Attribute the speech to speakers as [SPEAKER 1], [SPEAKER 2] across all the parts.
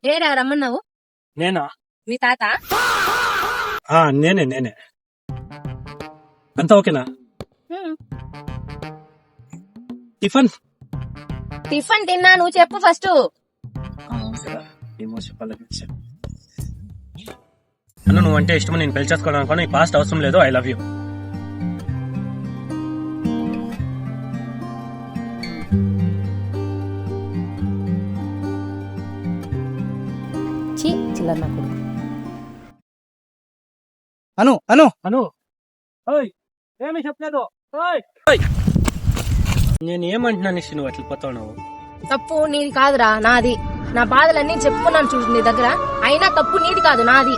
[SPEAKER 1] ఏరా రమ్మన్నావు?
[SPEAKER 2] నేనా?
[SPEAKER 1] మీ తాత?
[SPEAKER 2] నేనే అంతా ఓకేనా? టిఫిన్
[SPEAKER 1] టిఫిన్ తిన్నా, నువ్వు చెప్పు ఫస్ట్.
[SPEAKER 2] అన్న నువ్వు అంటే ఇష్టం, నేను పెళ్లి చేసుకోవడం అనుకో, పాస్ట్ అవసరం లేదు. I love you.
[SPEAKER 1] చిల్లర నాకు.
[SPEAKER 3] అను అను
[SPEAKER 2] అను ఏమి చెప్పలేదు. నేను ఏమంటున్నాను ఇష్ట, నువ్వు అట్లా పోతావు.
[SPEAKER 1] తప్పు నీది కాదురా, నాది. నా బాధలన్నీ చెప్పుకున్నాను చూడు నీ దగ్గర. అయినా తప్పు నీది కాదు, నాది.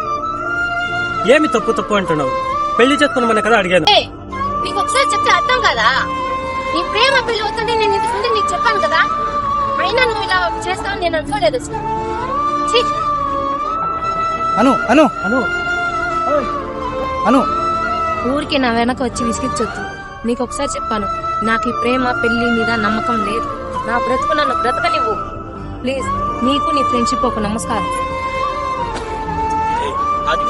[SPEAKER 2] ఏమి తప్పు అంటున్నావు? పెళ్లి చేసుకున్నామని కదా అడిగాను.
[SPEAKER 1] నీకు ఒకసారి చెప్తే అర్థం కదా. నీ ప్రేమ పెళ్లి అవుతుంది నేను ఇంతకు ముందు నీకు చెప్పాను కదా. అయినా నువ్వు ఇలా చేస్తావు నేను అనుకోలేదు.
[SPEAKER 3] అను అను
[SPEAKER 2] అను
[SPEAKER 3] అను
[SPEAKER 1] ఊరికి నా వెనక వచ్చి విసిగించొద్దు. నీకు ఒకసారి చెప్పాను, నాకు ఈ ప్రేమ పెళ్లి మీద నమ్మకం లేదు. నా బ్రతుకు నన్ను బ్రతకనివ్వు ప్లీజ్. నీకు నీ ఫ్రెండ్షిప్ ఒక నమస్కారం.
[SPEAKER 2] అది